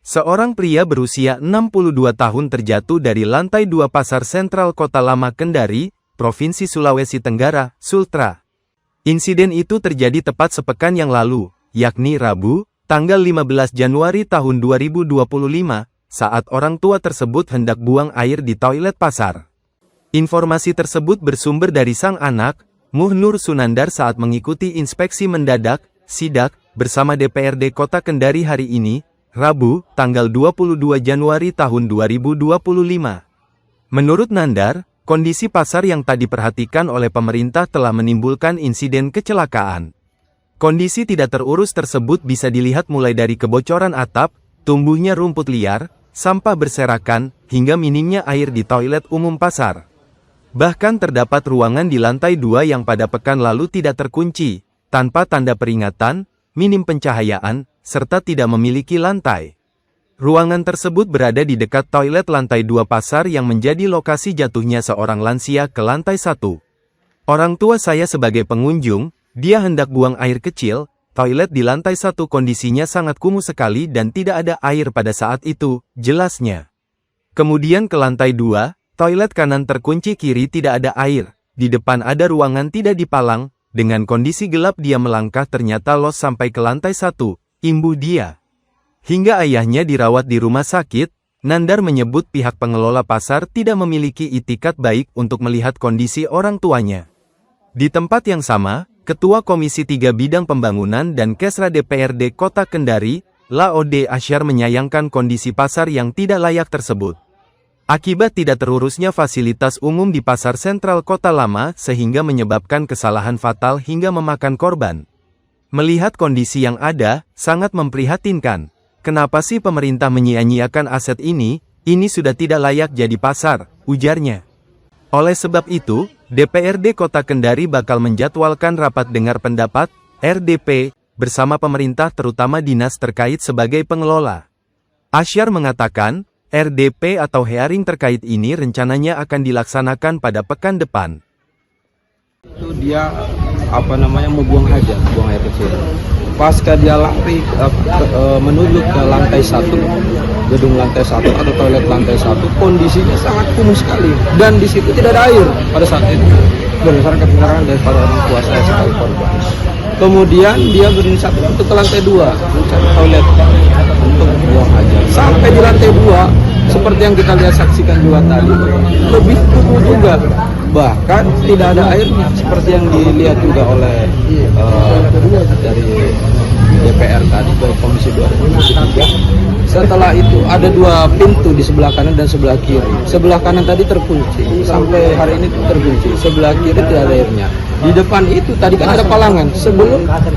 Seorang pria berusia 62 tahun terjatuh dari lantai 2 Pasar Sentral Kota Lama Kendari, Provinsi Sulawesi Tenggara, Sultra. Insiden itu terjadi tepat sepekan yang lalu, yakni Rabu, tanggal 15 Januari tahun 2025, saat orang tua tersebut hendak buang air di toilet pasar. Informasi tersebut bersumber dari sang anak, Muhnur Sunandar saat mengikuti inspeksi mendadak, sidak, bersama DPRD Kota Kendari hari ini, Rabu, tanggal 22 Januari tahun 2025. Menurut Nandar, kondisi pasar yang tak diperhatikan oleh pemerintah telah menimbulkan insiden kecelakaan. Kondisi tidak terurus tersebut bisa dilihat mulai dari kebocoran atap, tumbuhnya rumput liar, sampah berserakan, hingga minimnya air di toilet umum pasar. Bahkan terdapat ruangan di lantai 2 yang pada pekan lalu tidak terkunci, tanpa tanda peringatan, minim pencahayaan, serta tidak memiliki lantai. Ruangan tersebut berada di dekat toilet lantai 2 pasar yang menjadi lokasi jatuhnya seorang lansia ke lantai 1. Orang tua saya sebagai pengunjung, dia hendak buang air kecil, toilet di lantai 1 kondisinya sangat kumuh sekali dan tidak ada air pada saat itu, jelasnya. Kemudian ke lantai 2, toilet kanan terkunci, kiri tidak ada air, di depan ada ruangan tidak dipalang, dengan kondisi gelap dia melangkah ternyata los sampai ke lantai 1, imbuh dia. Hingga ayahnya dirawat di rumah sakit, Nandar menyebut pihak pengelola pasar tidak memiliki itikat baik untuk melihat kondisi orang tuanya. Di tempat yang sama, Ketua Komisi 3 Bidang Pembangunan dan Kesra DPRD Kota Kendari, Laode Asyar menyayangkan kondisi pasar yang tidak layak tersebut. Akibat tidak terurusnya fasilitas umum di Pasar Sentral Kota Lama sehingga menyebabkan kesalahan fatal hingga memakan korban. Melihat kondisi yang ada, sangat memprihatinkan. Kenapa sih pemerintah menyia-nyiakan aset ini? Ini sudah tidak layak jadi pasar, ujarnya. Oleh sebab itu, DPRD Kota Kendari bakal menjadwalkan rapat dengar pendapat, RDP, bersama pemerintah terutama dinas terkait sebagai pengelola. Asyar mengatakan, RDP atau hearing terkait ini rencananya akan dilaksanakan pada pekan depan. Itu dia mau buang air kecil. Pasca dia lari menuju ke lantai 1, gedung lantai 1 atau toilet lantai 1, kondisinya sangat kumuh sekali dan di situ tidak ada air pada saat itu. Berdasarkan keterangan daripada orang tua saya sebagai korban. Kemudian dia berinisiatif untuk ke lantai 2 mencari toilet untuk buang air. Sampai di lantai 2, seperti yang kita lihat saksikan juga tadi, lebih kumuh juga. Bahkan tidak ada airnya, seperti yang dilihat juga oleh dari DPR tadi ke Komisi 2 Komisi 3. Setelah itu ada 2 pintu di sebelah kanan dan sebelah kiri. Sebelah kanan tadi terkunci, sampai hari ini terkunci. Sebelah kiri tidak ada airnya. Di depan itu tadi kan ada palangan.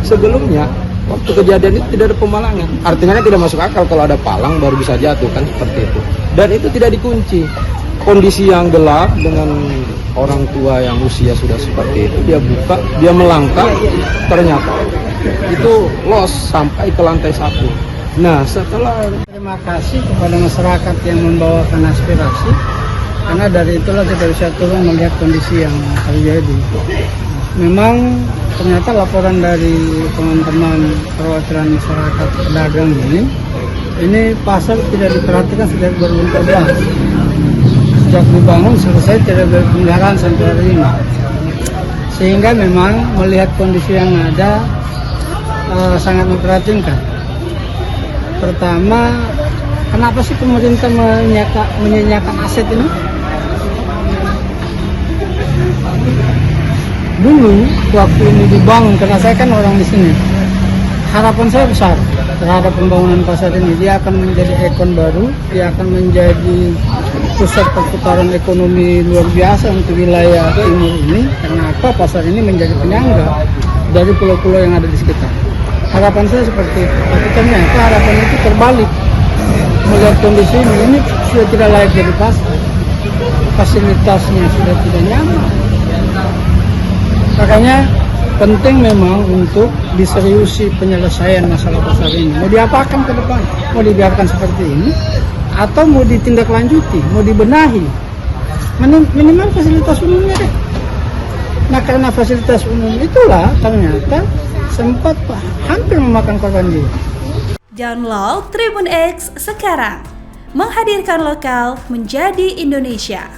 Sebelumnya waktu kejadian itu tidak ada pemalangan. Artinya tidak masuk akal kalau ada palang baru bisa jatuh kan, seperti itu. Dan itu tidak dikunci. Kondisi yang gelap dengan orang tua yang usia sudah seperti itu, dia buka, dia melangkah, ternyata itu los sampai ke lantai 1. Nah, setelah terima kasih kepada masyarakat yang membawakan aspirasi, karena dari itulah kita bisa turun melihat kondisi yang terjadi. Memang ternyata laporan dari teman-teman perwakilan masyarakat pedagang ini pasar tidak diperhatikan sejak 2014. Sejak dibangun selesai tidak berpenggaraan sampai hari ini. Sehingga memang melihat kondisi yang ada sangat memprihatinkan. Pertama, kenapa sih pemerintah menyanyiakan aset ini? Dulu waktu ini dibangun, karena saya kan orang di sini, harapan saya besar terhadap pembangunan pasar ini. Dia akan menjadi ikon baru, dia akan menjadi pusat perputaran ekonomi luar biasa untuk wilayah timur ini. Karena apa? Pasar ini menjadi penyangga dari pulau-pulau yang ada di sekitar. Harapan saya seperti itu. Tapi ternyata harapan itu terbalik. Melihat kondisi ini sudah tidak layak jadi pasar. Fasilitasnya sudah tidak nyaman. Makanya penting memang untuk diseriusi penyelesaian masalah pasar ini. Mau diapakan ke depan? Mau dibiarkan seperti ini? Atau mau ditindaklanjuti? Mau dibenahi? Minimal fasilitas umumnya deh. Nah, karena fasilitas umum itulah ternyata sempat hampir memakan korban jiwa. Download Tribun X sekarang. Menghadirkan lokal menjadi Indonesia.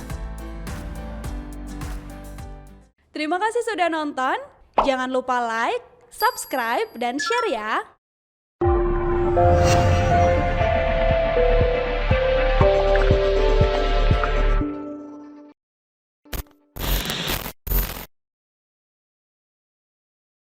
Terima kasih sudah nonton. Jangan lupa like, subscribe, dan share ya.